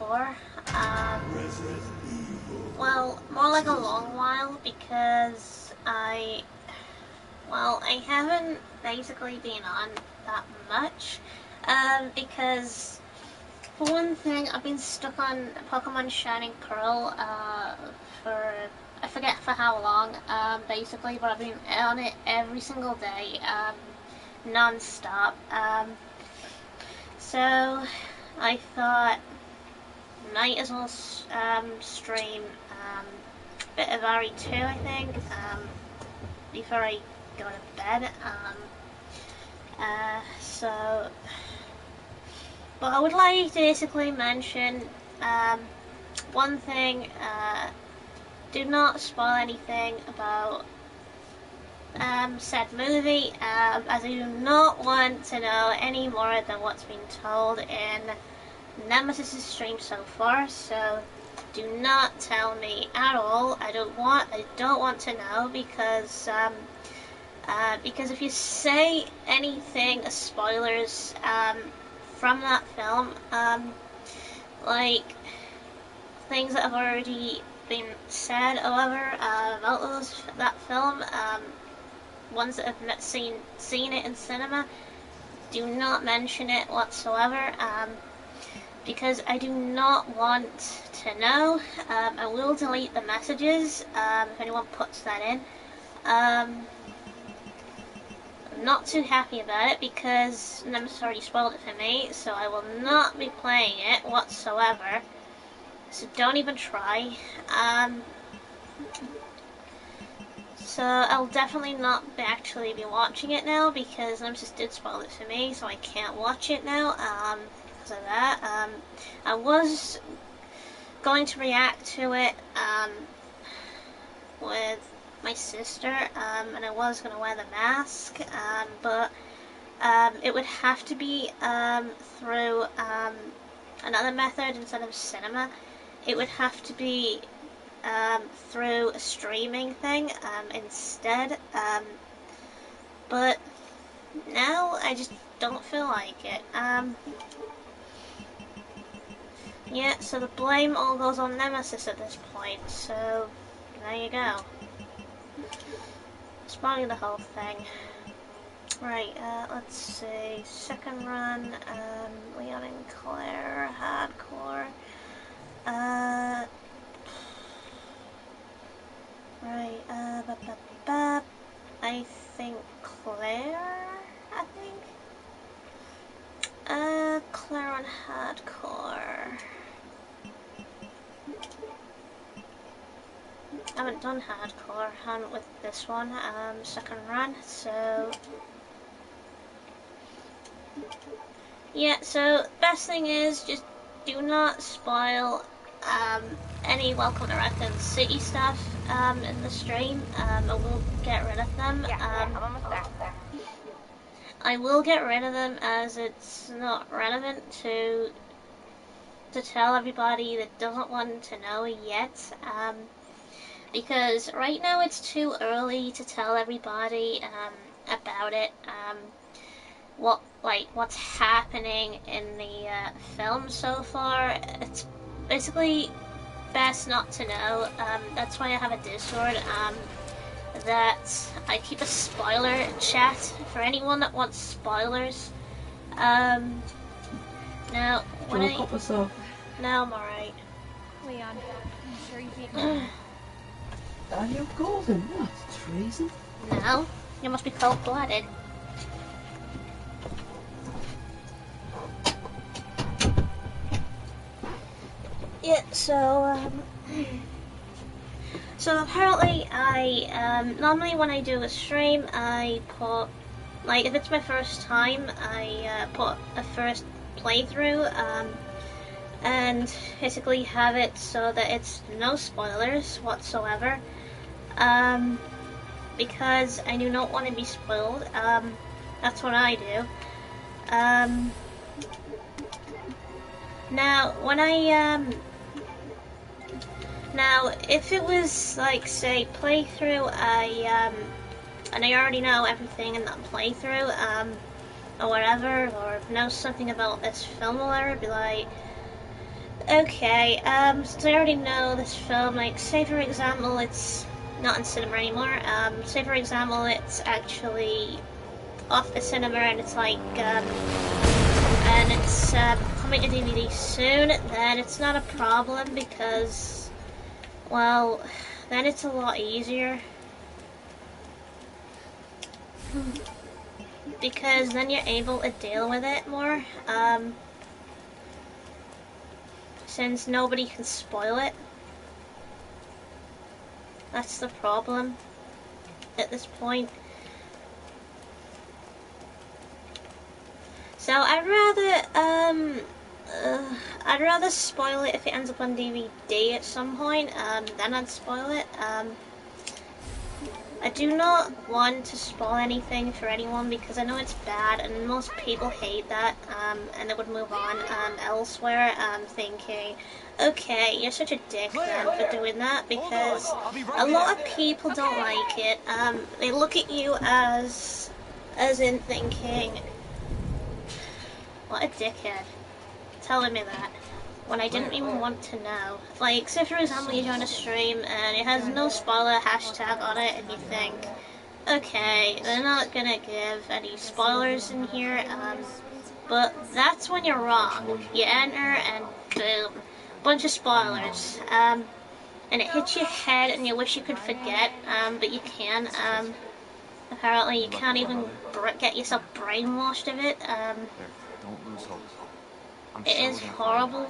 for. Well, more like a long while because I haven't basically been on that much. Because for one thing, I've been stuck on Pokemon Shining Pearl for I forget for how long, basically, but I've been on it every single day, non-stop. So I thought might as well stream a bit of RE2, I think, before I go to bed. But I would like to basically mention one thing. Do not spoil anything about said movie, as I do not want to know any more than what's been told in Nemesis' stream so far. So do not tell me at all. I don't want to know, because if you say anything spoilers from that film, like things that have already been said, however, about that film, ones that have seen it in cinema, do not mention it whatsoever, because I do not want to know. I will delete the messages if anyone puts that in. I'm not too happy about it because Nemesis already spoiled it for me, so I will not be playing it whatsoever. So don't even try. So I'll definitely not actually be watching it now because Nemesis did spoil it for me, so I can't watch it now because of that. I was going to react to it with my sister, and I was going to wear the mask, but it would have to be through another method instead of cinema. It would have to be through a streaming thing instead, but now I just don't feel like it. Yeah, so the blame all goes on Nemesis at this point, so there you go. Spoiling the whole thing. Right, let's see, second run, Leon and Claire, hardcore. Right, I think Claire, Claire on hardcore. I haven't done hardcore, haven't with this one, second run, so... Yeah, so best thing is just do not spoil any Welcome to Raccoon City stuff in the stream. I will get rid of them. I'm almost there. I will get rid of them as it's not relevant to tell everybody that doesn't want to know yet. Because right now it's too early to tell everybody about it. What's happening in the film so far. It's basically best not to know. That's why I have a Discord that I keep a spoiler chat for anyone that wants spoilers. Now when now I'm alright. Leon, I'm sure you hate me. Daniel Golden, what? Treason? No, you must be cold-blooded. Yeah, so apparently I, normally when I do a stream, I put, like, if it's my first time, I put a first playthrough, and basically have it so that it's no spoilers whatsoever, because I do not want to be spoiled. That's what I do. Now, when now, if it was, like, say, playthrough, and I already know everything in that playthrough, or whatever, or know something about this film or whatever, be like, Okay, since I already know this film, like, say for example, it's not in cinema anymore, say for example, it's actually off the cinema and it's like, and it's coming to DVD soon, then it's not a problem because, well, then it's a lot easier. Because then you're able to deal with it more, since nobody can spoil it. That's the problem at this point. So I'd rather spoil it if it ends up on DVD at some point, then I'd spoil it. I do not want to spoil anything for anyone because I know it's bad and most people hate that, and they would move on elsewhere, thinking, okay, you're such a dick then for doing that, because a lot of people don't like it. They look at you as in thinking, what a dickhead, telling me that when I didn't even want to know. Like, say for example you join a stream and it has no spoiler hashtag on it and you think, okay, they're not gonna give any spoilers in here, but that's when you're wrong. You enter and boom, bunch of spoilers, and it hits your head and you wish you could forget, but you can. Apparently you can't even get yourself brainwashed of it. Don't lose hope. It is horrible.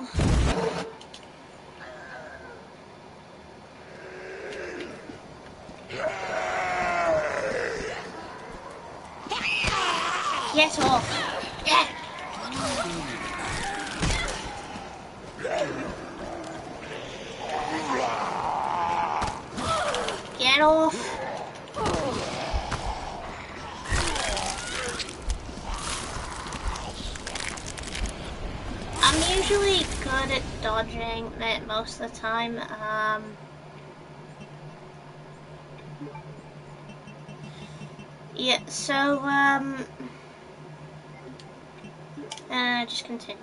Get off! Yeah. Get off! I'm usually good at dodging it most of the time. Yeah, so, just continue.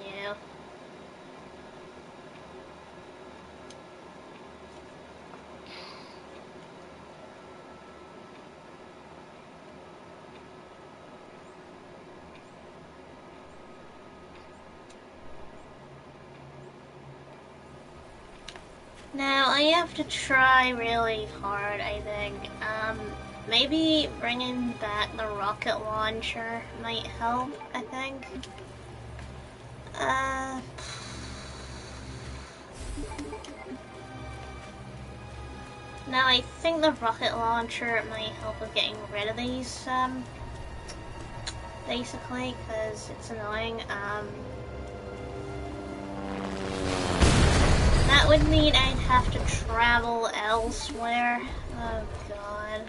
Now, I have to try really hard, I think. Maybe bringing back the rocket launcher might help, I think. Now, I think the rocket launcher might help with getting rid of these, basically, because it's annoying. That would mean I'd have to travel elsewhere. Oh god.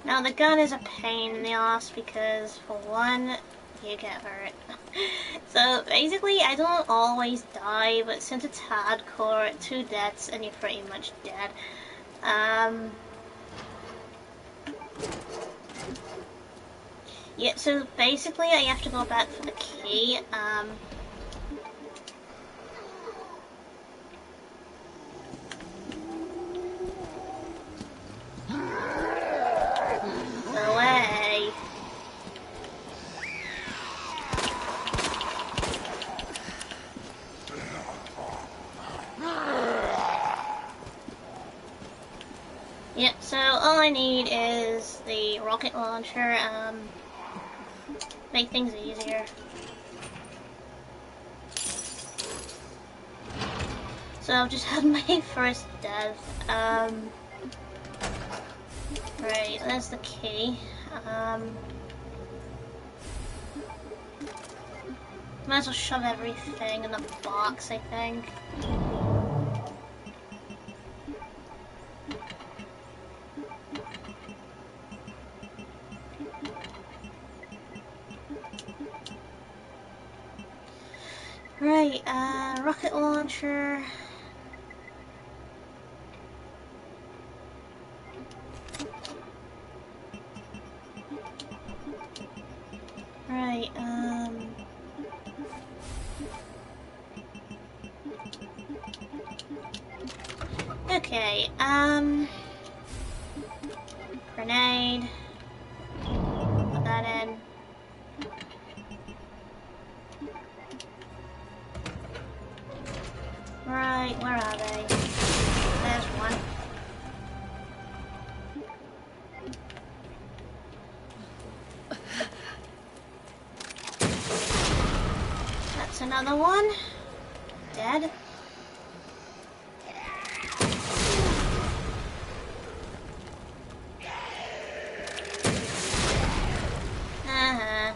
Now the gun is a pain in the ass because, for one, you get hurt. So basically I don't always die, but since it's hardcore, 2 deaths and you're pretty much dead. Yeah, so basically I have to go back for the key. Away. Yep, so all I need is the rocket launcher, make things easier. So I've just had my first death. Right, there's the key. Might as well shove everything in the box, I think. Right, rocket launcher. Right, Okay, grenade. Put that in. Right, where are they? There's one. That's another one. Dead. Uh-huh.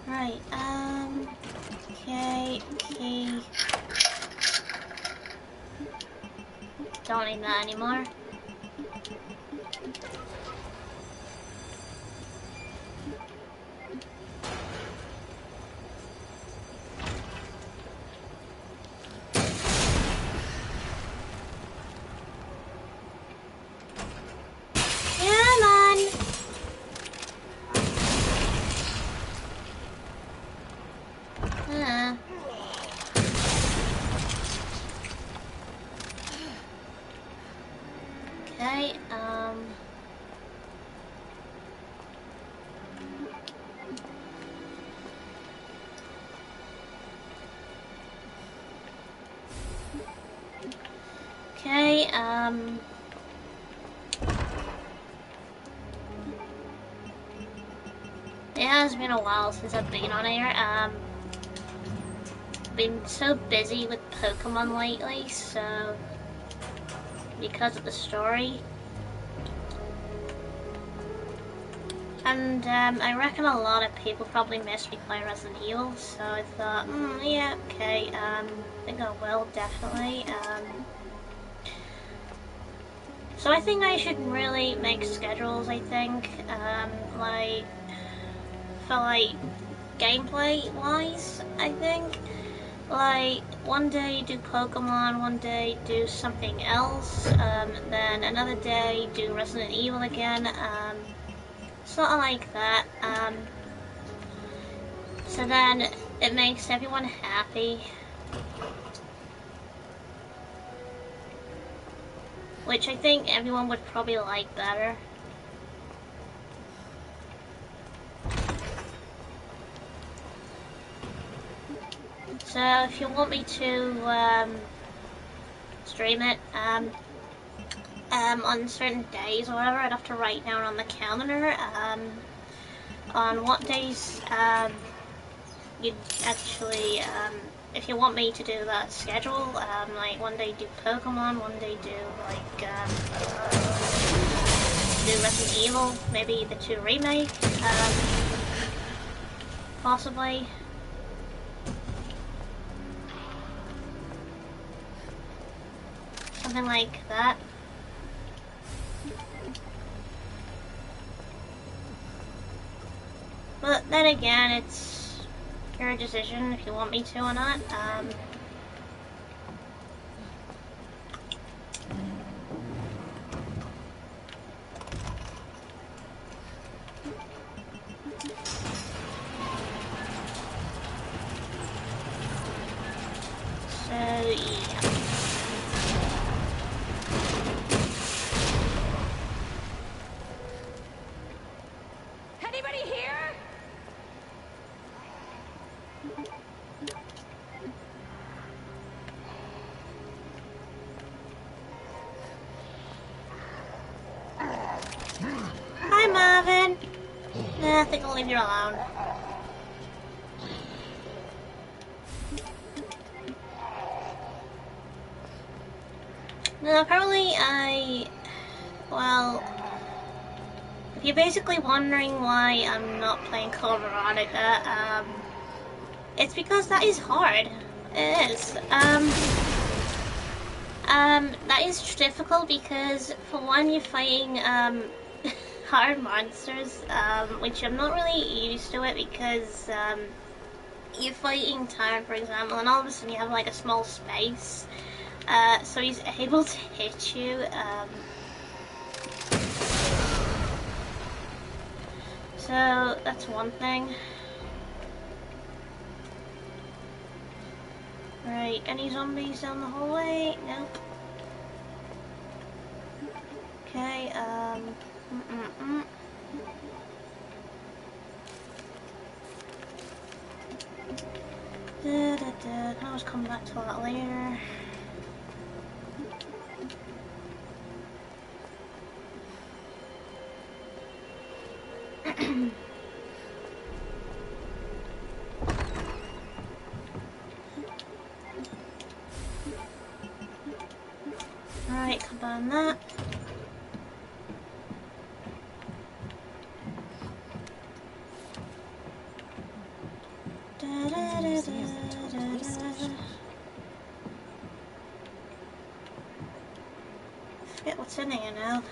Right, okay, key. Don't need that anymore. Come on! Okay, okay, it has been a while since I've been on here. Been so busy with Pokemon lately, so because of the story. And I reckon a lot of people probably missed me playing Resident Evil, so I thought, yeah, okay, I think I will, definitely. So I think I should really make schedules, I think, like, for like, gameplay-wise, I think. Like, one day do Pokemon, one day do something else, then another day do Resident Evil again, sort of like that. So then it makes everyone happy. Which I think everyone would probably like better. So if you want me to stream it on certain days or whatever, I'd have to write down on the calendar on what days you'd actually, if you want me to do that schedule, like one day do Pokemon, one day do like do Resident Evil, maybe the 2 remake, possibly. Something like that. But then again, it's your decision if you want me to or not. So yeah. Anybody here? Hi, Marvin. Nah, I think I'll leave you alone. No, apparently well, if you're basically wondering why I'm not playing Code Veronica, it's because that is hard. It is. That is difficult because, for one, you're fighting, hard monsters, which I'm not really used to it because, you're fighting Tyrant, for example, and all of a sudden you have, like, a small space, so he's able to hit you, So that's one thing. Right, any zombies down the hallway? Nope. Okay, I was coming back to that later. Alright, combine that. Forget what's in here now.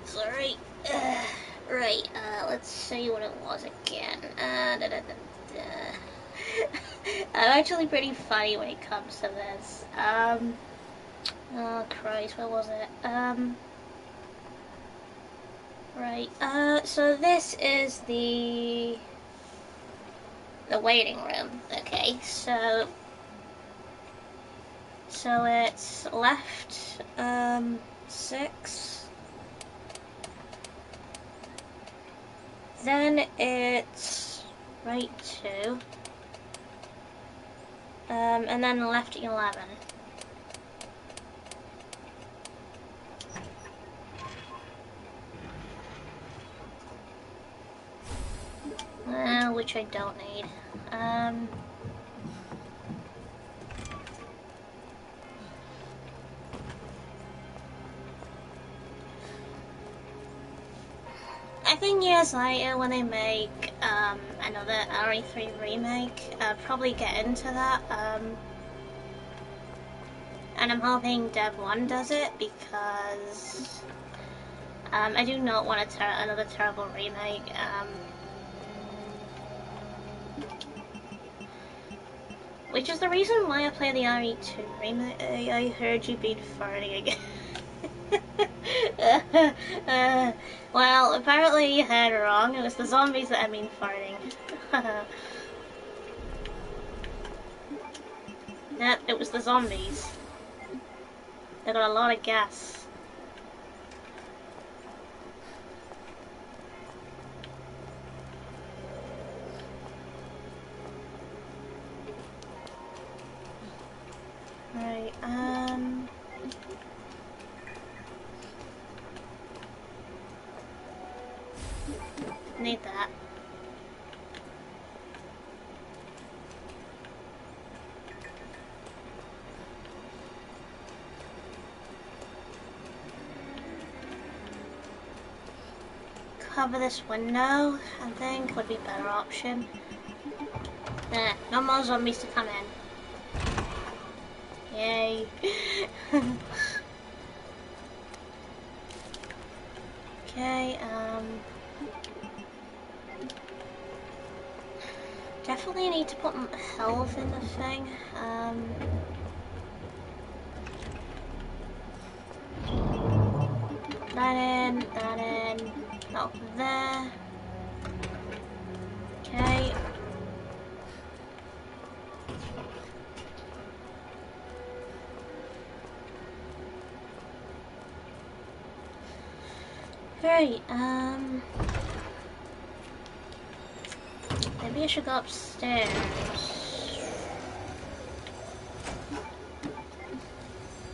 Sorry. Right, let's see what it was again. I'm actually pretty funny when it comes to this. Oh Christ, what was it? Right, so this is the waiting room. Okay, so it's left, 6. Then it's right 2. And then left 11. Which I don't need. I think years later when they make another RE3 remake, I'll probably get into that. And I'm hoping Dev 1 does it because I do not want another terrible remake. Which is the reason why I play the RE2 remake. I heard you been farting again. Well, apparently you heard wrong. It was the zombies that I mean farting. Yep, it was the zombies. They got a lot of gas. Right, need that. Cover this window, I think, would be a better option. No more zombies to come in. Yay. Okay, definitely need to put health in the thing. That in, not there. Okay. Right, maybe I should go upstairs.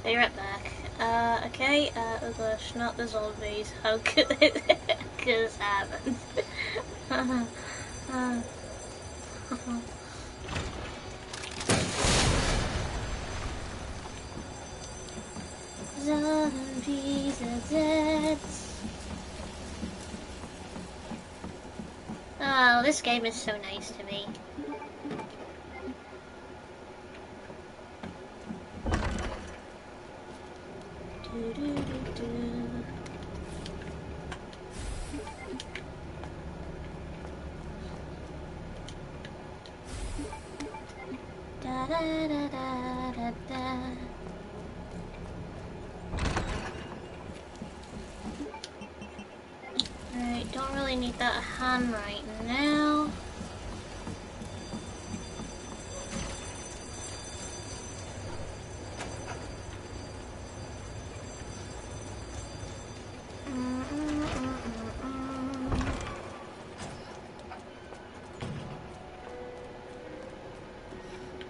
Be right back. Okay, oh gosh, not the zombies. How could this happen? Zombies are dead. Oh, this game is so nice to me. Da da da da da da. really need that hand right now.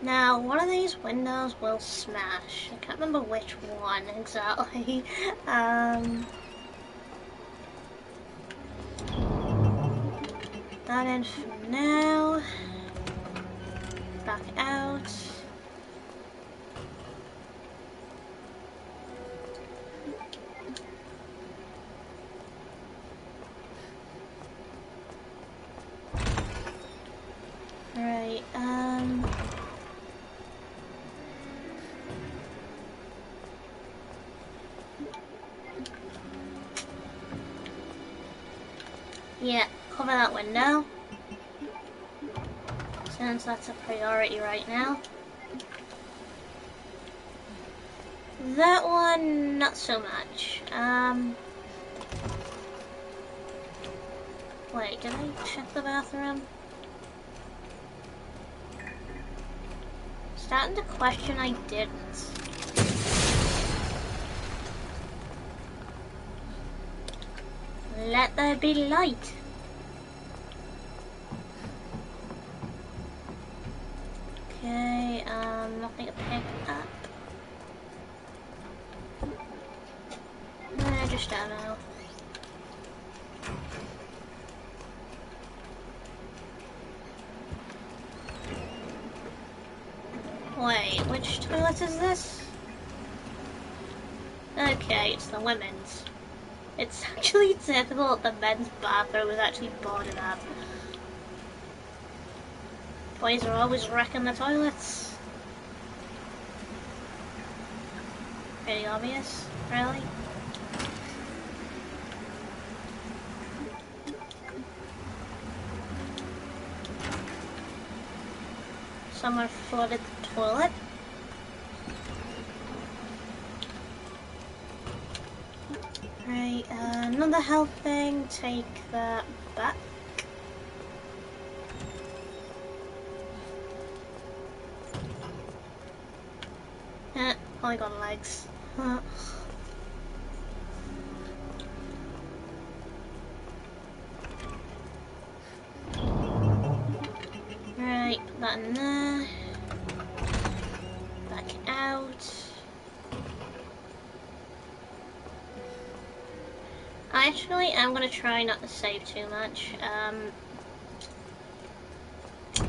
Now, one of these windows will smash. I can't remember which one exactly. That in for now. Back out. Right, yeah, cover that window. Since that's a priority right now. That one, not so much. Wait, did I check the bathroom? Starting to question I didn't. Let there be light. Okay, nothing to pick up. I just don't know. Wait, which toilet is this? Okay, it's the women's. It's actually typical that the men's bathroom is actually boarded up. Boys are always wrecking the toilets. Pretty obvious, really. Someone flooded the toilet. Right, another health thing, take that back. Polygon legs. Right, put that in there. Back out. Actually, I'm gonna try not to save too much.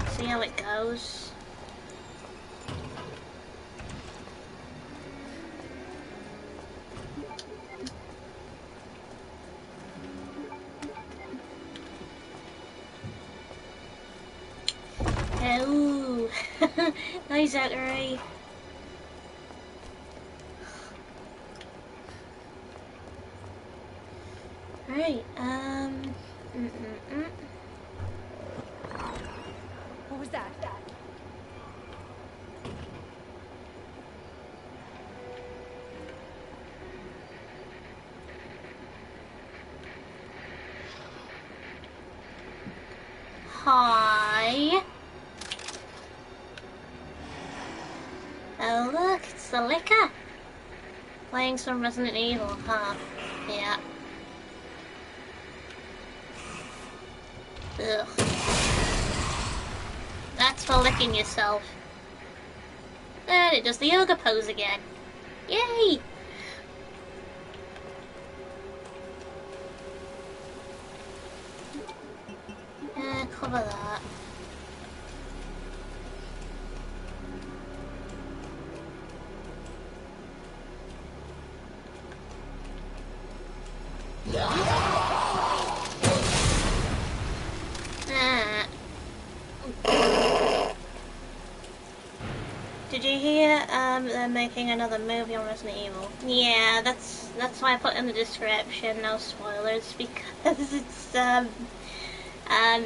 See how it goes. Ooh, nice Zachary. Right, What was that? Hi. Oh look, it's the liquor. Playing some Resident Evil, huh? Yeah. Ugh. That's for licking yourself. And it does the yoga pose again. Yay! Cover that. Did you hear they're making another movie on Resident Evil? Yeah, that's why I put in the description, no spoilers, because it's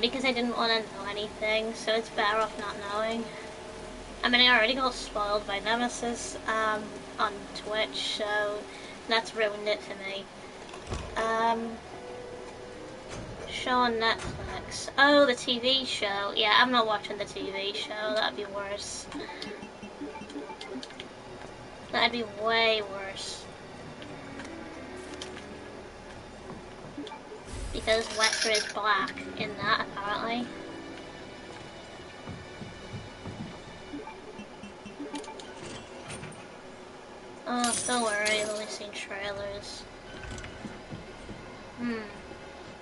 because I didn't want to know anything, so it's better off not knowing. I mean, I already got spoiled by Nemesis on Twitch, so that's ruined it for me. Show on Netflix. Oh, the TV show. Yeah, I'm not watching the TV show. That'd be worse. That'd be way worse. Because Wesker is black in that, apparently. Oh, don't worry, I've only seen trailers.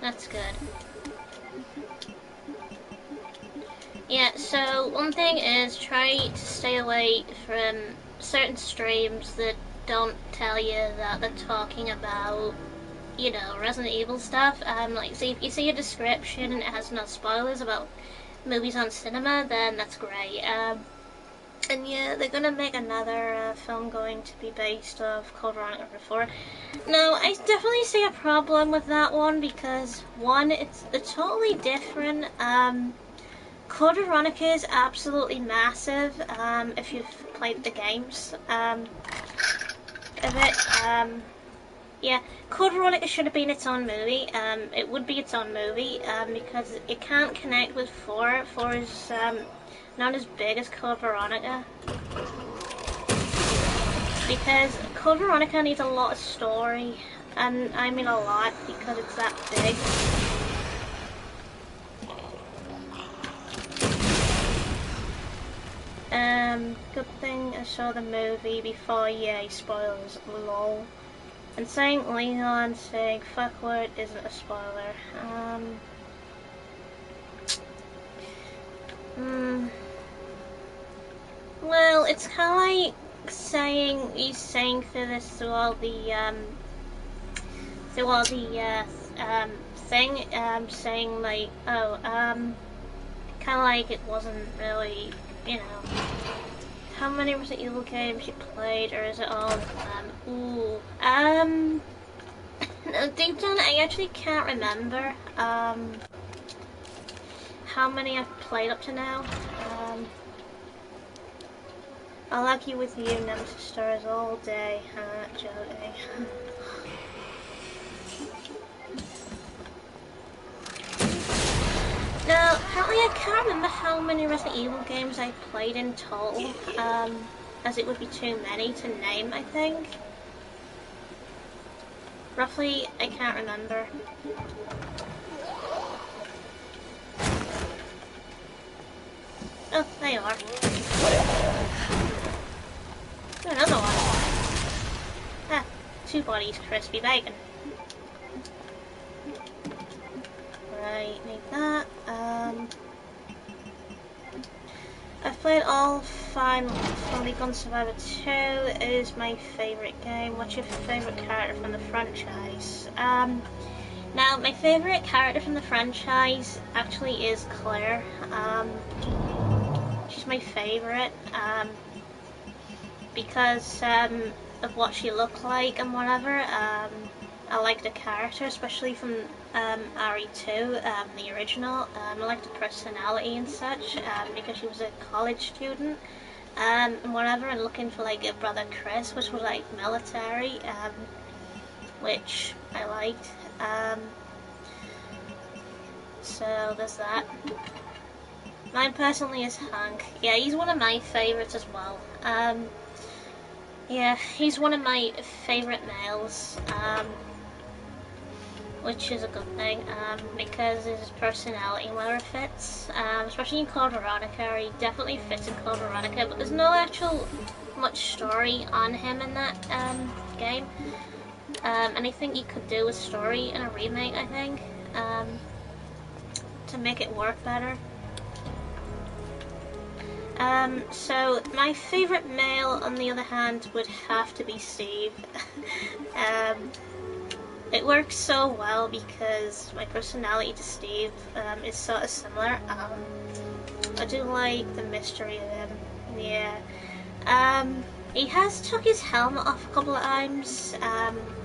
That's good. Yeah, so one thing is try to stay away from certain streams that don't tell you that they're talking about, you know, Resident Evil stuff. Like, see, if you see a description and it has no spoilers about movies on cinema, then that's great. And yeah, they're gonna make another film going to be based off Code Veronica RE4. Now, I definitely see a problem with that one because, one, it's totally different. Code Veronica is absolutely massive if you've played the games of it. Yeah, Code Veronica should have been its own movie. It would be its own movie because it can't connect with 4. 4 is not as big as Code Veronica. Because Code Veronica needs a lot of story, and I mean a lot because it's that big. Good thing I saw the movie before, yay, spoilers, lol. And saying Leon saying fuck word isn't a spoiler. Well, it's kind of like saying, he's saying through this, through all the thing, saying like, oh, kind of like it wasn't really, you know, how many Resident Evil games you played, or is it all of them? No, deep down, I actually can't remember, how many I've played up to now. I'll argue with you, Nemesis Stars, all day, Jody. Now, apparently I can't remember how many Resident Evil games I played in total, as it would be too many to name, I think. Roughly, I can't remember. Oh, there you are. Oh, another one. Ah, 2 bodies, crispy bacon. Right, need that. I've played all Finally Gun Survivor 2. It is my favourite game. What's your favourite character from the franchise? Now, my favourite character from the franchise actually is Claire. She's my favourite, because of what she looked like and whatever. I like the character, especially from RE2, the original. I like the personality and such, because she was a college student and whatever, and looking for like a brother Chris, which was like military, which I liked. So there's that. Mine personally is Hank. Yeah, he's one of my favourites as well. Yeah, he's one of my favourite males, which is a good thing, because his personality where it fits, especially in Code Veronica. He definitely fits in Code Veronica, but there's no actual much story on him in that game. And I think you could do a story in a remake, I think, to make it work better. So my favourite male, on the other hand, would have to be Steve. It works so well because my personality to Steve is sort of similar. I do like the mystery of him. Yeah. He has took his helmet off a couple of times.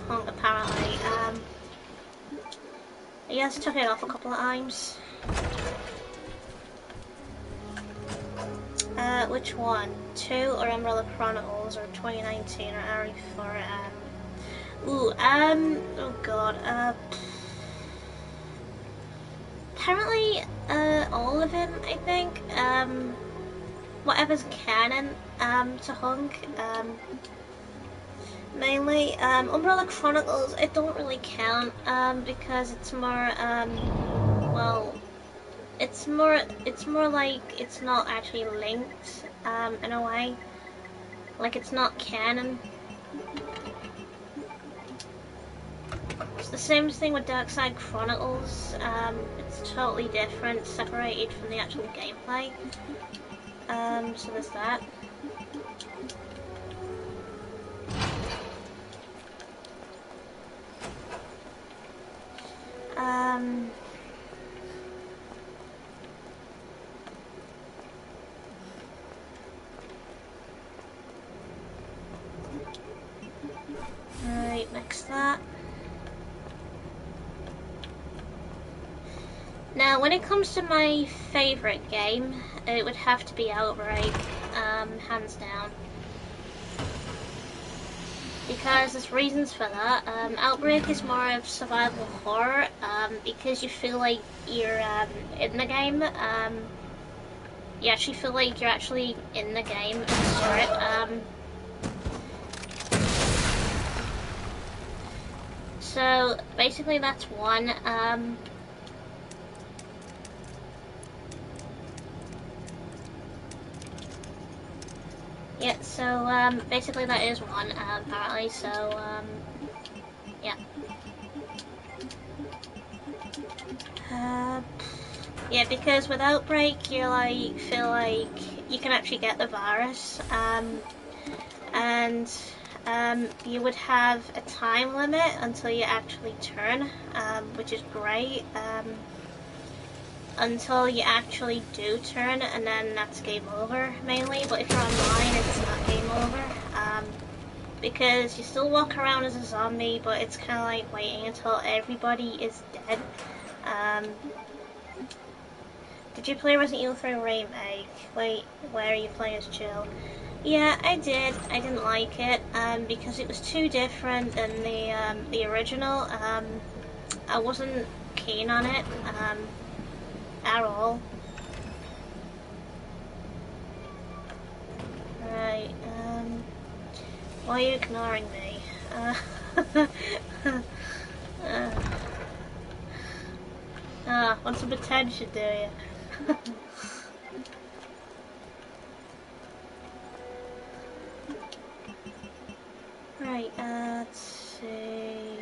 Apparently. He has took it off a couple of times. Which one? 2 or Umbrella Chronicles or 2019 or RE2R? Oh god, apparently, all of them, I think. Whatever's canon, to Hunk. Mainly, Umbrella Chronicles, it don't really count, because it's more, well, it's more like it's not actually linked, in a way. Like, it's not canon. It's the same thing with Darkside Chronicles. It's totally different, separated from the actual gameplay. So there's that. Right, next that. Now, when it comes to my favourite game, it would have to be Outbreak, hands down. Because there's reasons for that. Outbreak is more of survival horror, because you feel like you're in the game. You actually feel like you're actually in the game at the start. So basically that's one. Yeah, so basically that is one, apparently, so yeah. Yeah, because with Outbreak you feel like you can actually get the virus, and you would have a time limit until you actually turn, which is great, until you actually do turn, and then that's game over mainly. But if you're online, it's not game over, because you still walk around as a zombie, but it's kind of like waiting until everybody is dead. Did you play Resident Evil 3 Remake? Wait, where you play as Jill? Yeah, I did. I didn't like it, because it was too different than the original. I wasn't keen on it, at all. Right, why are you ignoring me? Want some attention, do you? Right, let's see.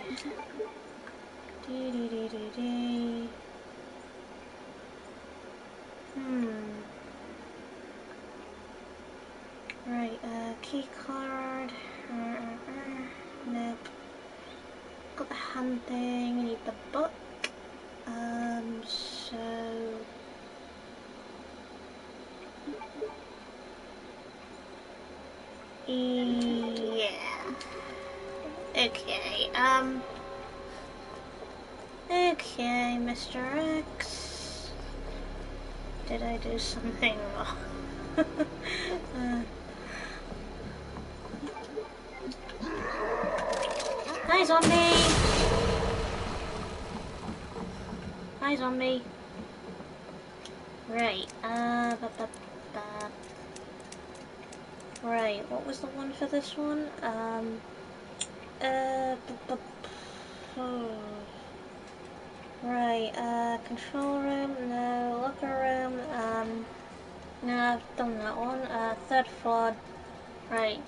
Right, key card. Nope. Got the hand thing, I need the book. So... yeah. Okay, okay, Mr. X. Did I do something wrong? Hi, zombie! Hi, zombie. Right, right, what was the one for this one? Right, control room, no, locker room, no, I've done that one, third floor, right,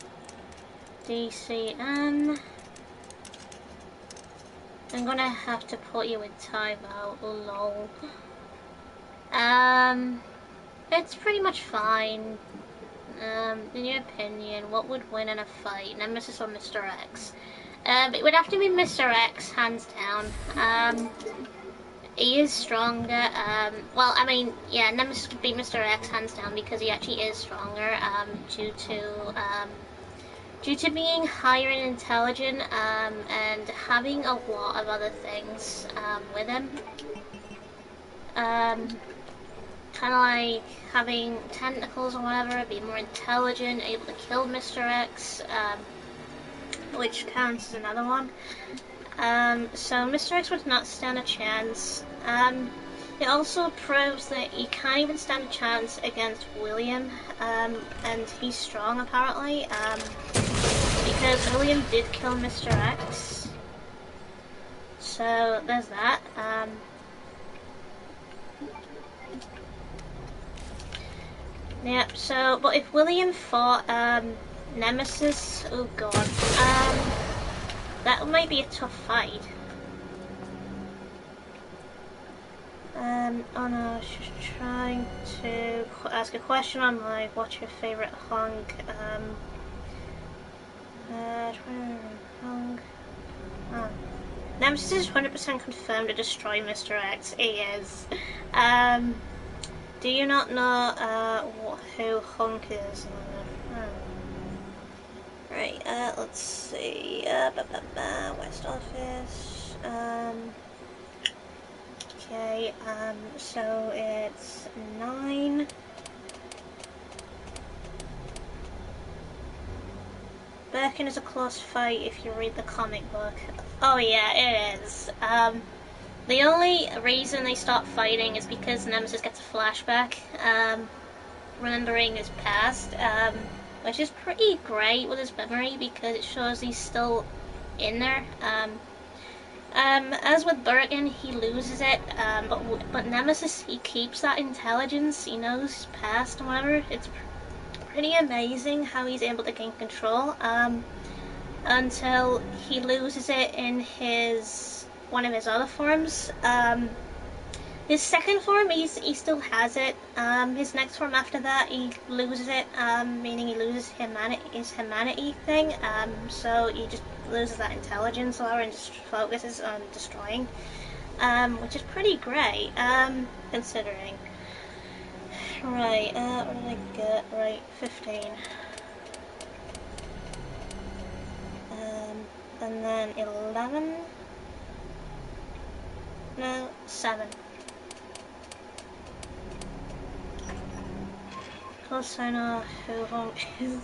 DCM, I'm gonna have to put you in timeout, lol. It's pretty much fine. In your opinion, what would win in a fight, Nemesis or Mr. X? It would have to be Mr. X, hands down. He is stronger, well, I mean, yeah, Nemesis would be Mr. X, hands down, because he actually is stronger, due to being higher in intelligence, and having a lot of other things, with him. Kind of like having tentacles or whatever, be more intelligent, able to kill Mr. X, which counts as another one. So Mr. X would not stand a chance. It also proves that you can't even stand a chance against William, and he's strong apparently, because William did kill Mr. X. So there's that. Yep, so, but if William fought Nemesis, oh god, that might be a tough fight. Oh no, I was just trying to ask a question on like, what's your favourite hunk? Hunk. Oh. Nemesis is 100% confirmed to destroy Mr. X. He is. Do you not know who Hunk is? Right, let's see. West Office. Okay, so it's 9. Birkin is a close fight if you read the comic book. Oh yeah, it is. The only reason they stop fighting is because Nemesis gets a flashback, remembering his past, which is pretty great with his memory because it shows he's still in there. As with Birkin, he loses it, but Nemesis, he keeps that intelligence, he knows his past and whatever. It's pretty amazing how he's able to gain control, until he loses it in one of his other forms. His second form, he still has it. His next form after that, he loses it, meaning he loses his humanity thing. So he just loses that intelligence and just focuses on destroying, which is pretty great, considering. Right, what did I get? Right, 15. And then 11. No, 7. Of course I know who Hunk is.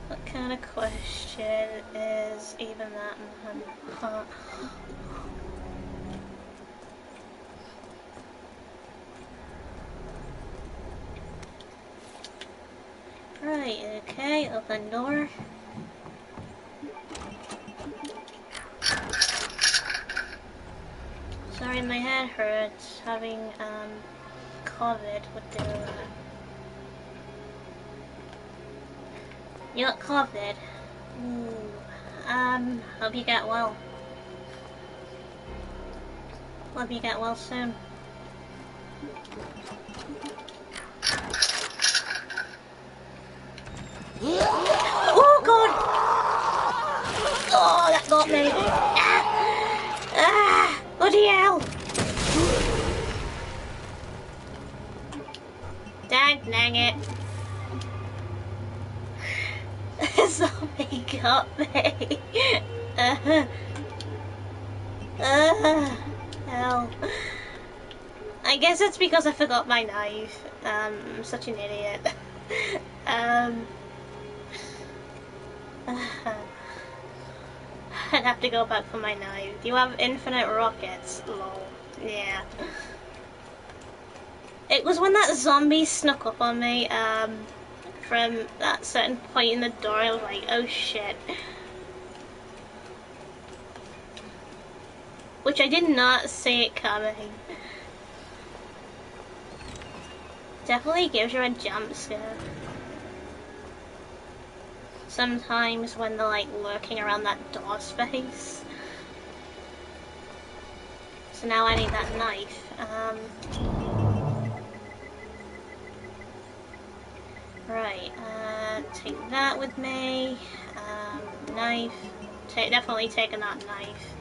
What kind of question is even that, man? Huh. Right, okay, open door. Sorry, my head hurts. Having COVID would do that. You got COVID? Ooh. Hope you get well. Hope you get well soon. Oh god! Oh, that got me! Bloody hell! Dang it! Zombie got me! Hell. I guess it's because I forgot my knife. I'm such an idiot. I'd have to go back for my knife. Do you have infinite rockets? Lol. Yeah. It was when that zombie snuck up on me, from that certain point in the door, I was like, oh shit. Which I did not see it coming. Definitely gives you a jump scare. Sometimes when they're like lurking around that door space. So now I need that knife. Right, take that with me. Knife. Definitely taking that knife.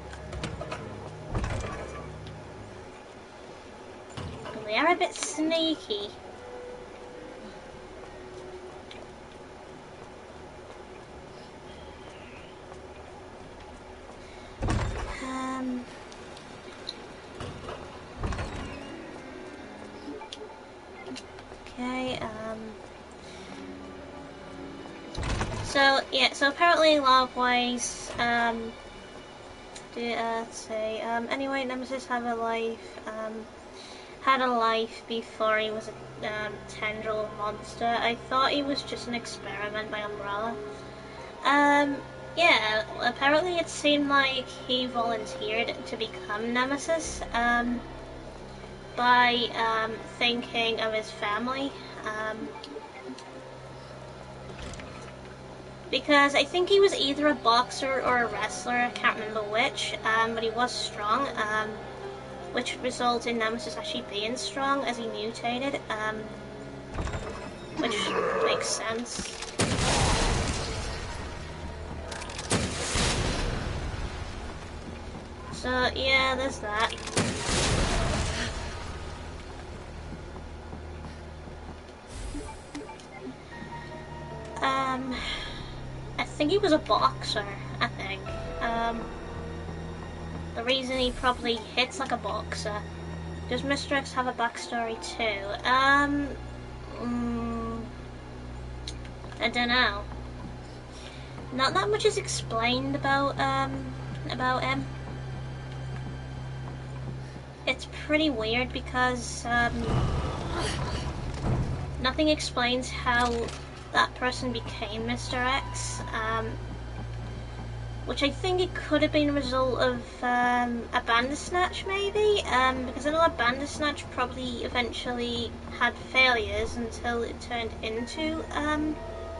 They are a bit sneaky. Okay, so yeah, so apparently log-wise, let's see, anyway, Nemesis have a life, had a life before he was a tendril monster. I thought he was just an experiment by Umbrella. Yeah, apparently it seemed like he volunteered to become Nemesis, by thinking of his family. Because I think he was either a boxer or a wrestler, I can't remember which, but he was strong, which resulted in Nemesis actually being strong as he mutated, which makes sense. So yeah, there's that. I think he was a boxer, I think. The reason he probably hits like a boxer. Does Mr. X have a backstory too? I don't know. Not that much is explained about him. It's pretty weird because nothing explains how that person became Mr. X, which I think it could have been a result of a Bandersnatch maybe, because I know a Bandersnatch probably eventually had failures until it turned into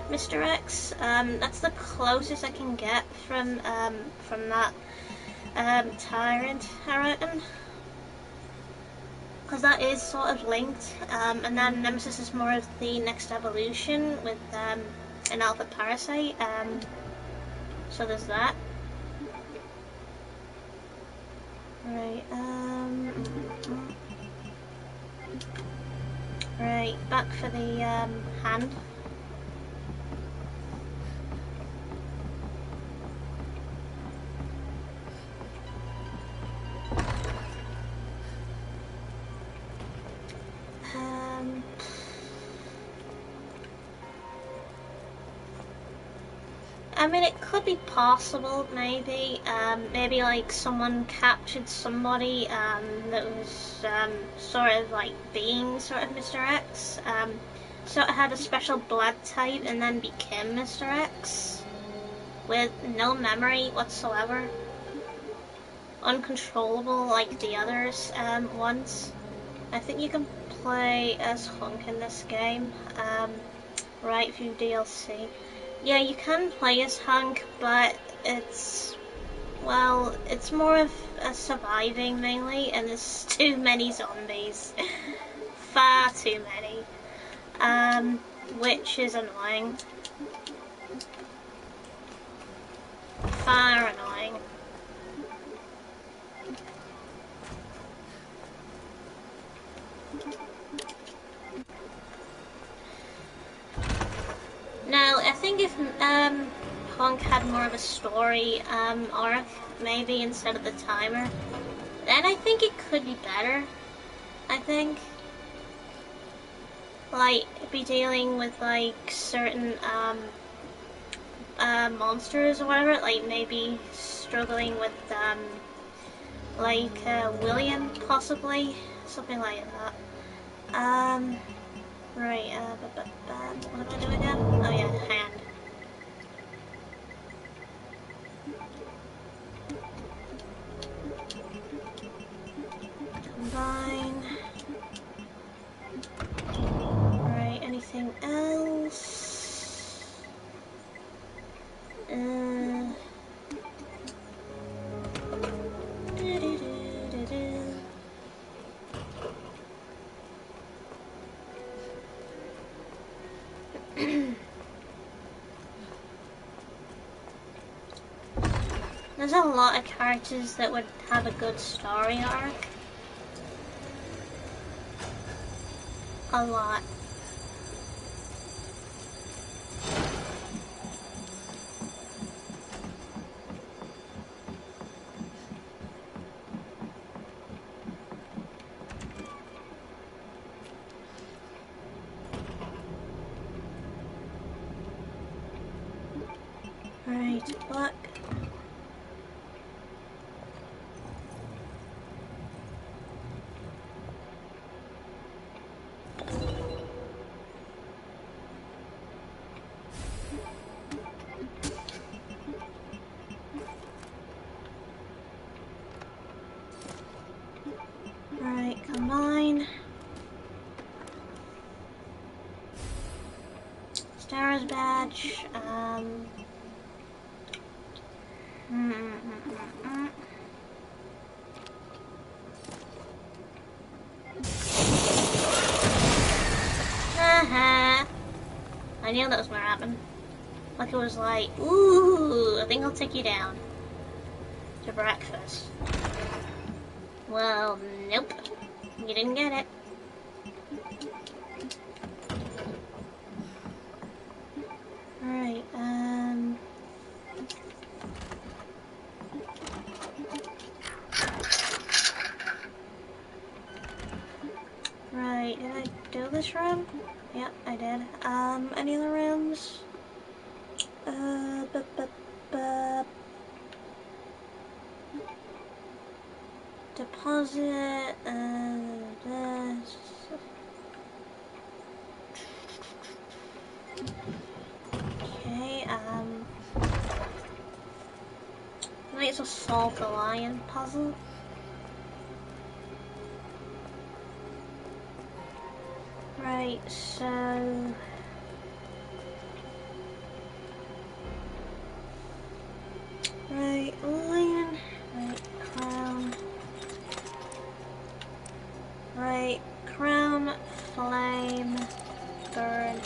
Mr. X. That's the closest I can get from that tyrant, I reckon. Because that is sort of linked, and then Nemesis is more of the next evolution with an alpha parasite, so there's that. Right, right, back for the hand. I mean, it could be possible, maybe. Maybe like someone captured somebody that was sort of like being sort of Mr. X. Sort of had a special blood type and then became Mr. X with no memory whatsoever. Uncontrollable like the others ones. I think you can play as Hunk in this game. Right, through DLC. Yeah, you can play as Hunk, but it's, well, it's more of a surviving mainly, and there's too many zombies. Far too many. Which is annoying. Far annoying. Now, I think if Punk had more of a story arc, maybe instead of the timer, then I think it could be better. I think, like, be dealing with like certain monsters or whatever, like maybe struggling with like William possibly, something like that. Right, what am I doing again? Oh yeah, hand. Combine. Right, anything else? There's a lot of characters that would have a good story arc. A lot. Right, black. much. Haha. I knew that was gonna happen. Like it was like, ooh, I think I'll take you down to breakfast. Well, nope. You didn't get it. Alright, right, did I do this room? Yep, I did. Any other rooms? Deposit, this. Okay, I think it's a solve the lion puzzle. Right, so... Right, lion, right, crown. Right, crown, flame, burn.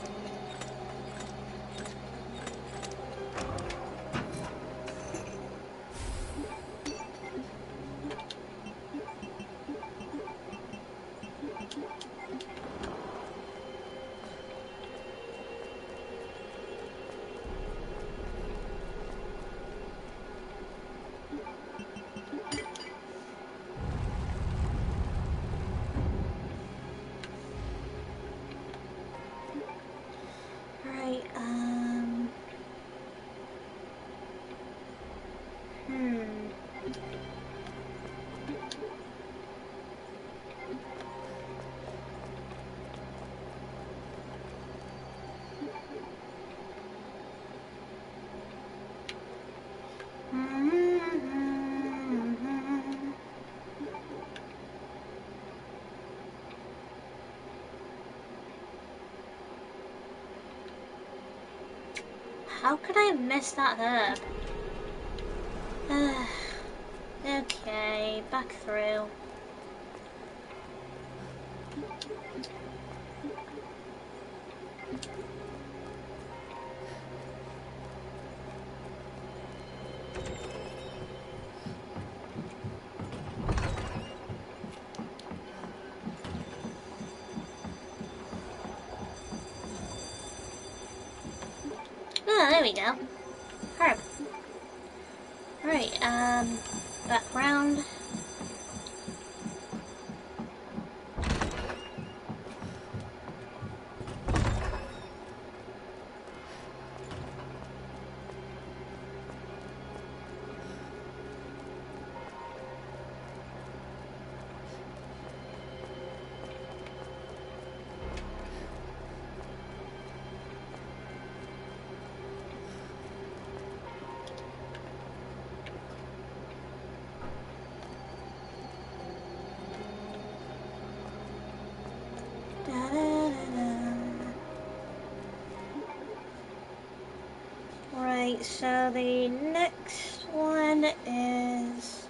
Right, How could I have missed that herb? Okay, back through. Oh, there we go. Herb. Right, back round. Right, so the next one is...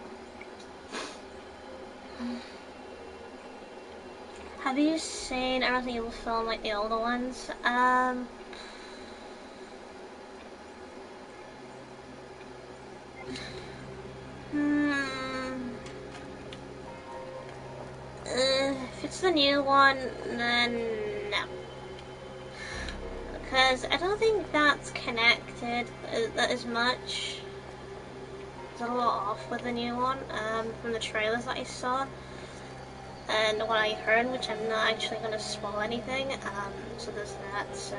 Have you seen Resident Evil film like the older ones? If it's the new one, then no. Because I don't think that's connected as much. There's a lot off with the new one, from the trailers that I saw. And what I heard, which I'm not actually going to spoil anything, so there's that. So,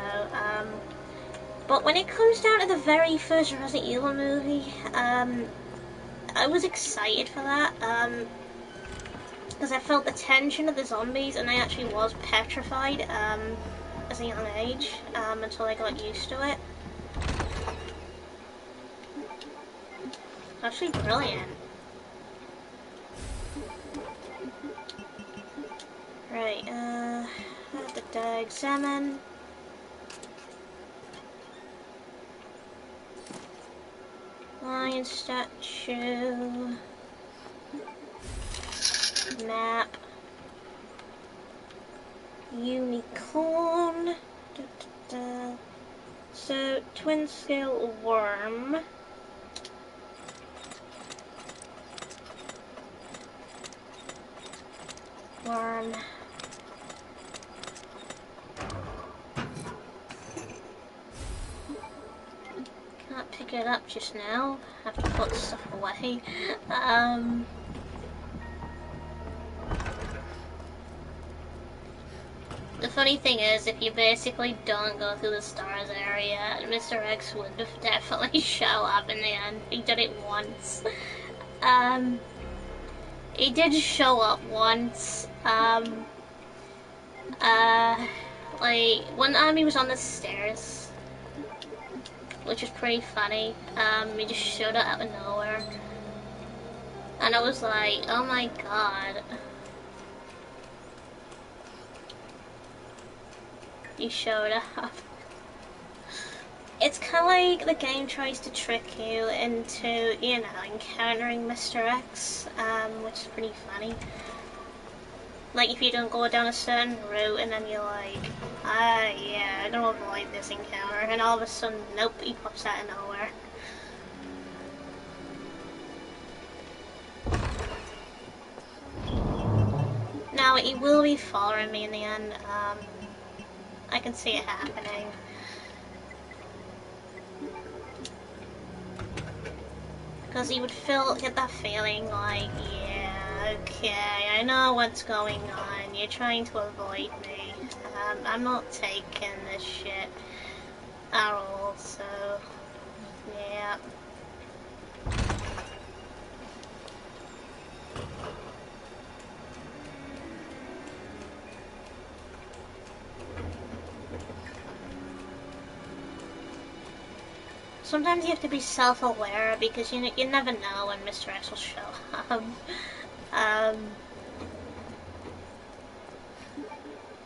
but when it comes down to the very first Resident Evil movie, I was excited for that, because I felt the tension of the zombies, and I actually was petrified, as a young age, until I got used to it. It's actually brilliant. Right, have to examine. Lion statue. Map. Unicorn. Da, da, da. So, twin scale worm. Worm. Can't pick it up just now. Have to put stuff away. The funny thing is, if you basically don't go through the stars area, Mr. X would definitely show up in the end. He did it once. He did show up once. Like, one time he was on the stairs, which was pretty funny. He just showed up out of nowhere. And I was like, oh my god. He showed up. It's kind of like the game tries to trick you into, you know, encountering Mr. X, which is pretty funny. Like, if you don't go down a certain route and then you're like, yeah, I'm gonna avoid this encounter, and all of a sudden, nope, he pops out of nowhere. Now, he will be following me in the end. I can see it happening. Because he would get that feeling like, yeah, okay, I know what's going on. You're trying to avoid me. I'm not taking this shit at all, so, yeah. Sometimes you have to be self-aware because you never know when Mr. X will show up.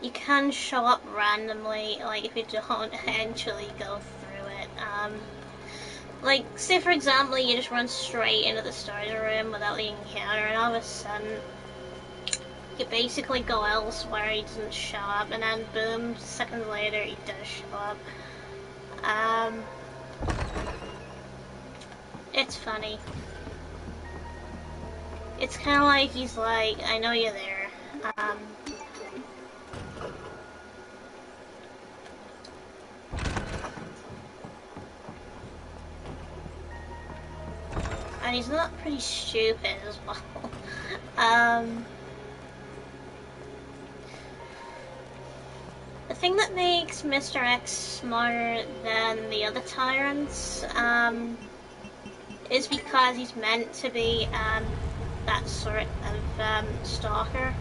You can show up randomly, like if you don't actually go through it. Like, say for example, you just run straight into the starter room without the encounter, and all of a sudden, you basically go elsewhere, he doesn't show up, and then boom, seconds later, he does show up. It's funny. It's kind of like he's like, I know you're there. And he's not pretty stupid as well. The thing that makes Mr. X smarter than the other tyrants, is because he's meant to be that sort of stalker.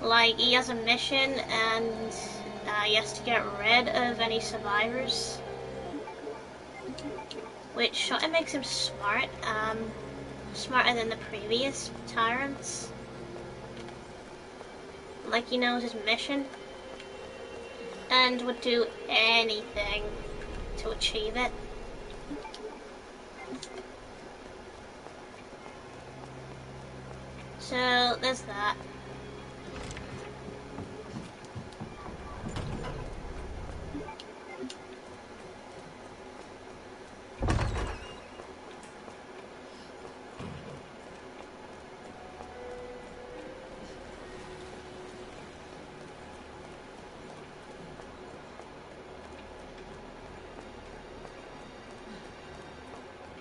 Like, he has a mission and he has to get rid of any survivors, which sort of makes him smart, smarter than the previous tyrants. Like, he knows his mission and would do anything to achieve it. So, there's that.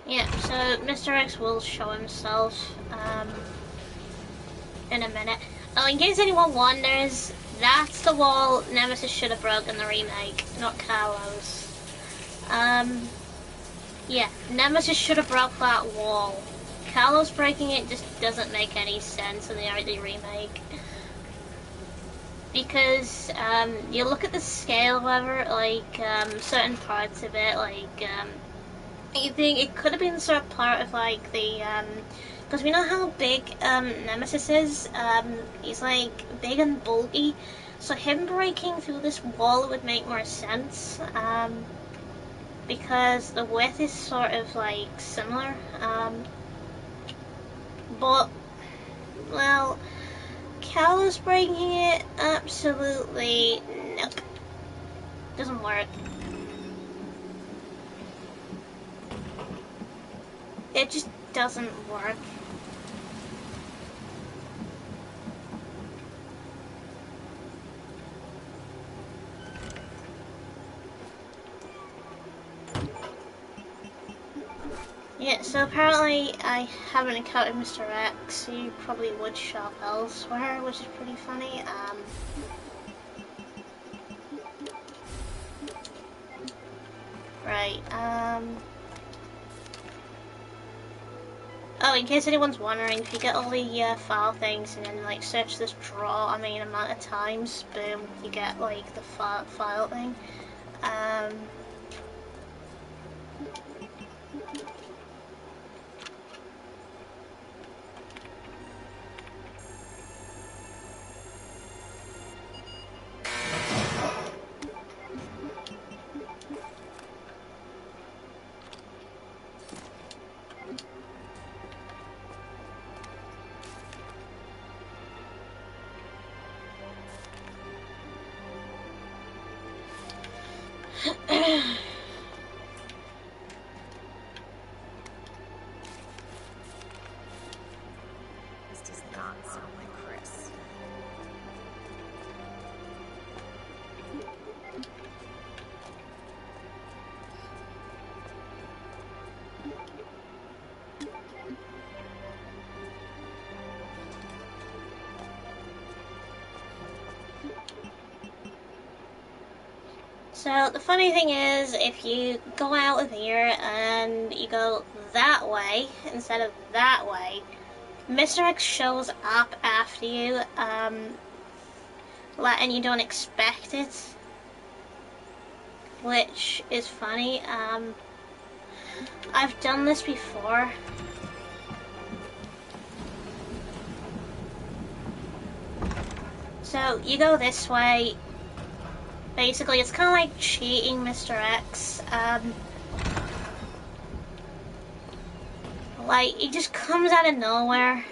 Yeah, so Mr. X will show himself in a minute. Oh, in case anyone wonders, that's the wall Nemesis should have broken in the remake, not Carlos. Yeah, Nemesis should have broke that wall. Carlos breaking it just doesn't make any sense in the remake. Because you look at the scale of it, like certain parts of it, like you think it could have been sort of part of like the because we know how big Nemesis is. He's like big and bulky, so him breaking through this wall would make more sense. because the width is sort of like similar. But, well, Cal breaking it, absolutely nope. Doesn't work. It just doesn't work. Yeah, so apparently I haven't encountered Mr. X, so you probably would shop elsewhere, which is pretty funny. Right, oh, in case anyone's wondering, if you get all the file things and then like search this draw, amount of times, boom, you get like the file thing. This does not sound like Chris. So the funny thing is, if you go out of here and you go that way instead of that way, Mr. X shows up after you, and you don't expect it, which is funny. I've done this before. So you go this way. Basically, it's kind of like cheating Mr. X. Like, he just comes out of nowhere,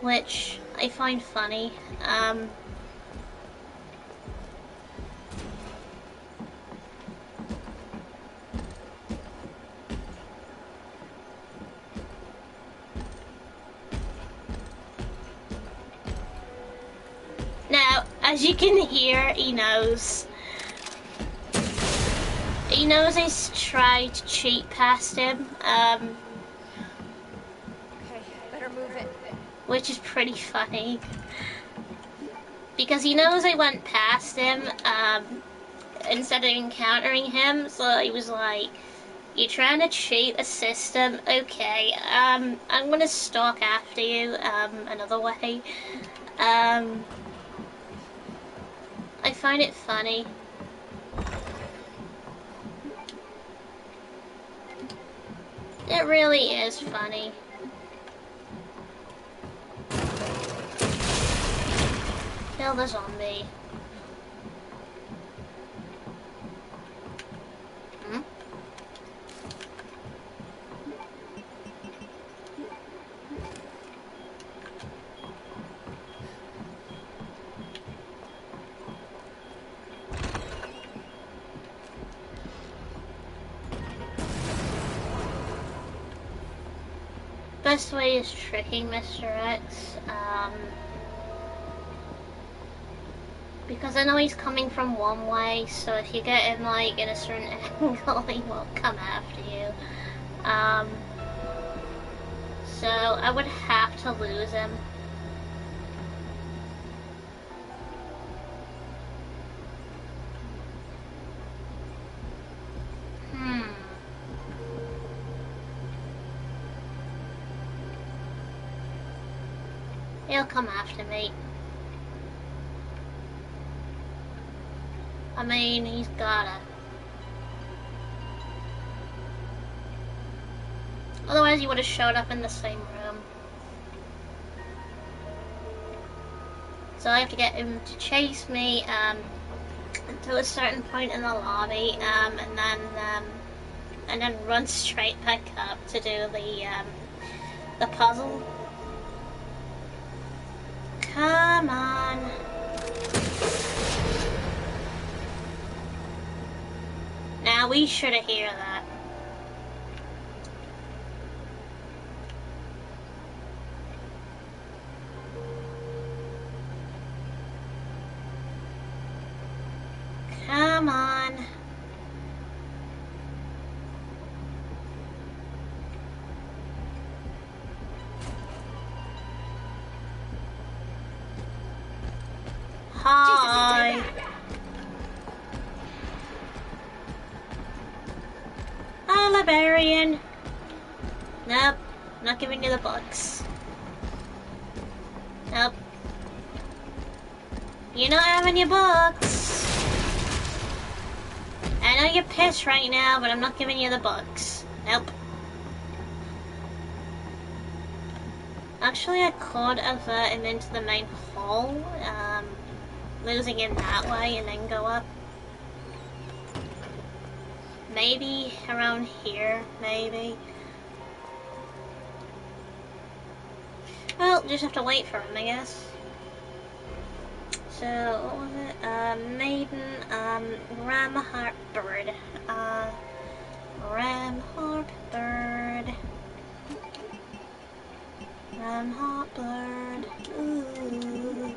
which I find funny. Now, as you can hear, he knows. He knows he's tried to cheat past him, Okay, better move it. which is pretty funny. Because he knows I went past him, instead of encountering him, so he was like, "You're trying to cheat a system, okay, I'm gonna stalk after you, another way." I find it funny. It really is funny. Kill the zombie. Hmm? Best way is tricking Mr. X, because I know he's coming from one way, so if you get him like in a certain angle, he won't come after you. So I would have to lose him. He'll come after me. I mean, he's gotta. Otherwise, he would have showed up in the same room. So I have to get him to chase me. to a certain point in the lobby, and then run straight back up to do the puzzle. Come on. Now we should have heard that. Come on. Hi. Oh, librarian. Nope, not giving you the books. Nope. You're not having your books. I know you're pissed right now, but I'm not giving you the books. Nope. Actually, I could avert him into the main hall, losing him that way and then go up. Maybe around here, maybe. Well, just have to wait for him, I guess. So, what was it? Maiden, Ram Harp Bird. Ram Harp Bird. Ram Harp Bird. Ooh.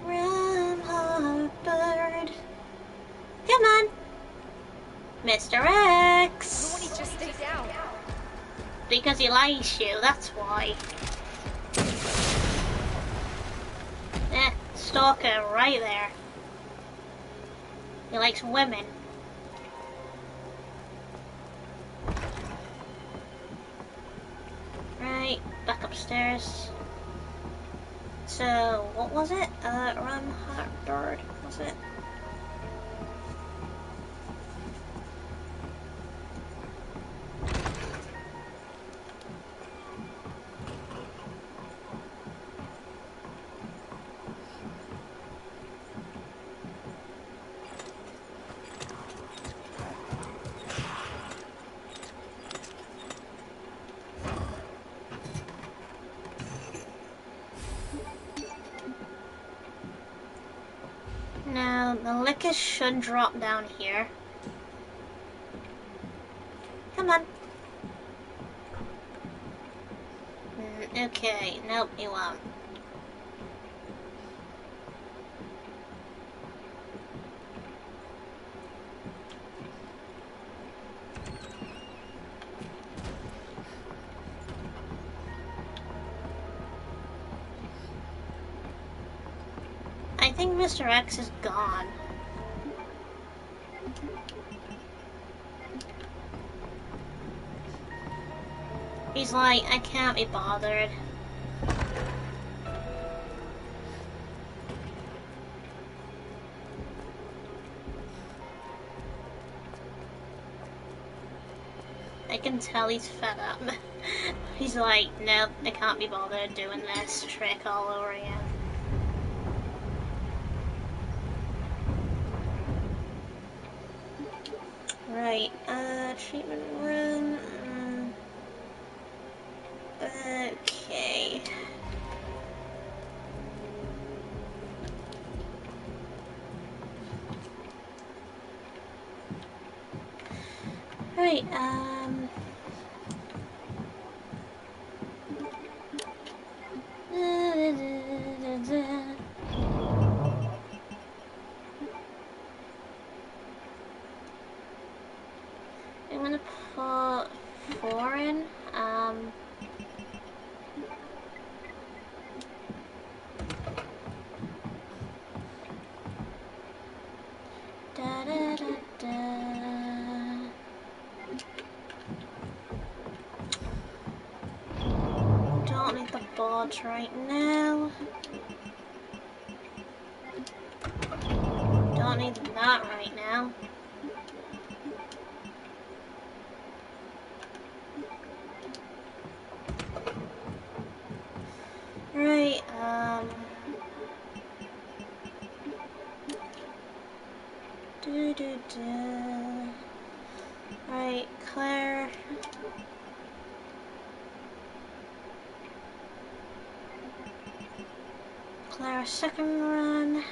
Ram Harp Bird. Come on! Mr. X! Why won't he just stay down? Because he likes you, that's why. Stalker right there. He likes women. Right, back upstairs. So, what was it? Ram Heart Bird, was it? Now, the liquor should drop down here. Come on. Okay, nope, you won't. I think Mr. X is gone. He's like, I can't be bothered. I can tell he's fed up. He's like, nope, I can't be bothered doing this trick all over again. Right, treatment room. Okay. Right, I'm gonna put 4 in. Da da da da. Don't need the boards right now. Don't need that right now. Do do do. Right, Claire. Claire, second run.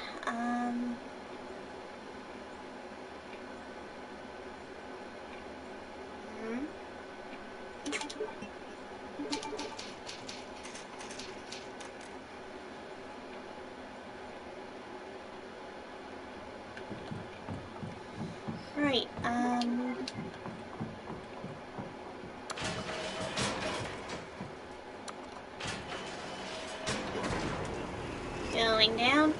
Hmm. Right, going down.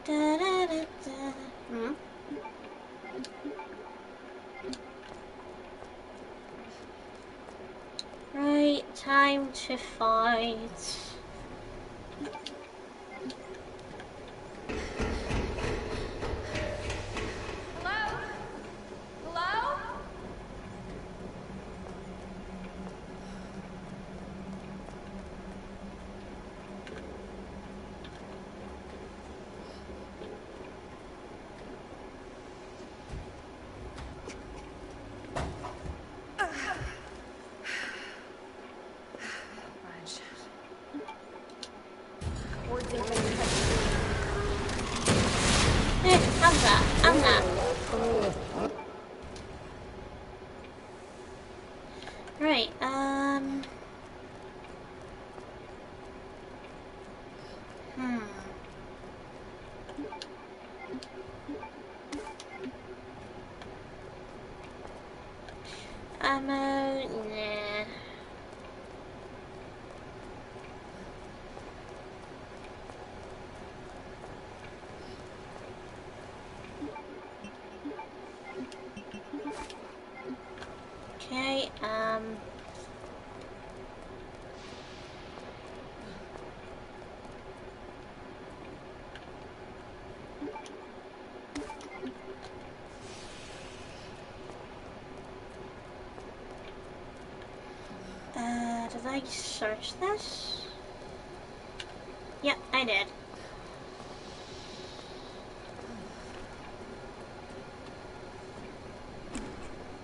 Da, da, da, da. Hmm? Right, time to fight. Hello? Hello? Fudge. Words ain't gonna cut I'm that. I'm that. Right, nah. Okay, did I search this? Yep, I did.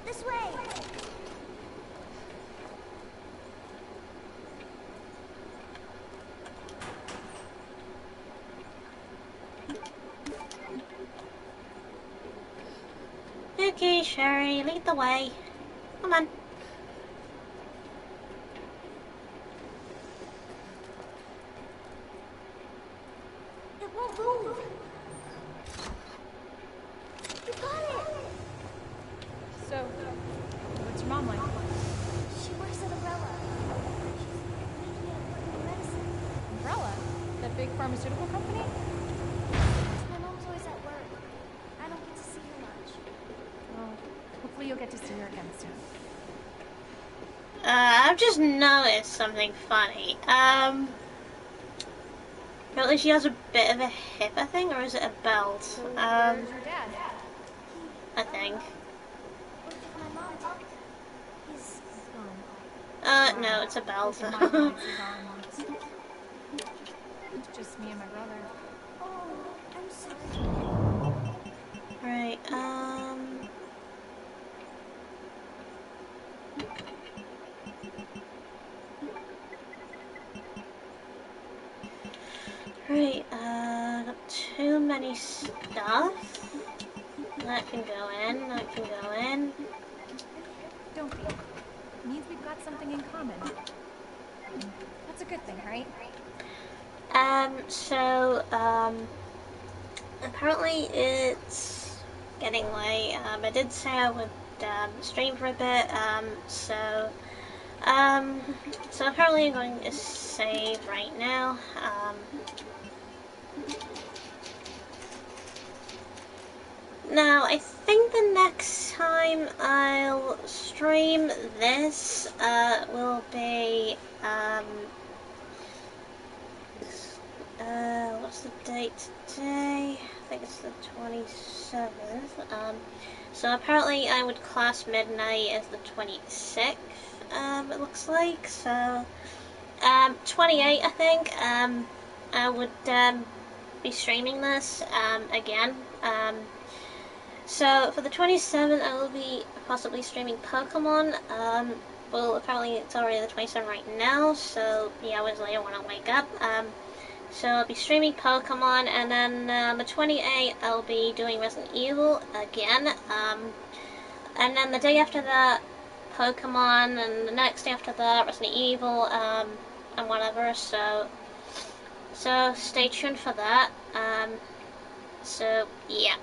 this way! Okay, Sherry, lead the way. Come on. It won't move! You got it! So, what's your mom like? She wears an umbrella. She's making it with medicine. Umbrella? That big pharmaceutical company? My mom's always at work. I don't get to see her much. Well, hopefully you'll get to see her again soon. I've just noticed something funny. Apparently she has a bit of a hip, I think, or is it a belt? Where's your dad? I think. What did my mom do? He's gone. No, it's a belt. Both of my parents are gone once. It's just me and my brother. Oh, I'm sorry. Right, Right, got too many stuff. That can go in, that can go in. Don't be. It means we've got something in common. That's a good thing, right? Apparently it's getting late. I did say I would, stream for a bit, so apparently I'm going to save right now. Now, I think the next time I'll stream this will be, what's the date today? I think it's the 27th. So apparently I would class midnight as the 26th, it looks like. So, 28, I think, I would, be streaming this, again. So for the 27th, I will be possibly streaming Pokemon. Well, apparently it's already the 27th right now, so yeah, hours later when I wake up. So I'll be streaming Pokemon, and then the 28th, I'll be doing Resident Evil again. And then the day after that, Pokemon, and the next day after that, Resident Evil, and whatever. So stay tuned for that. So yeah.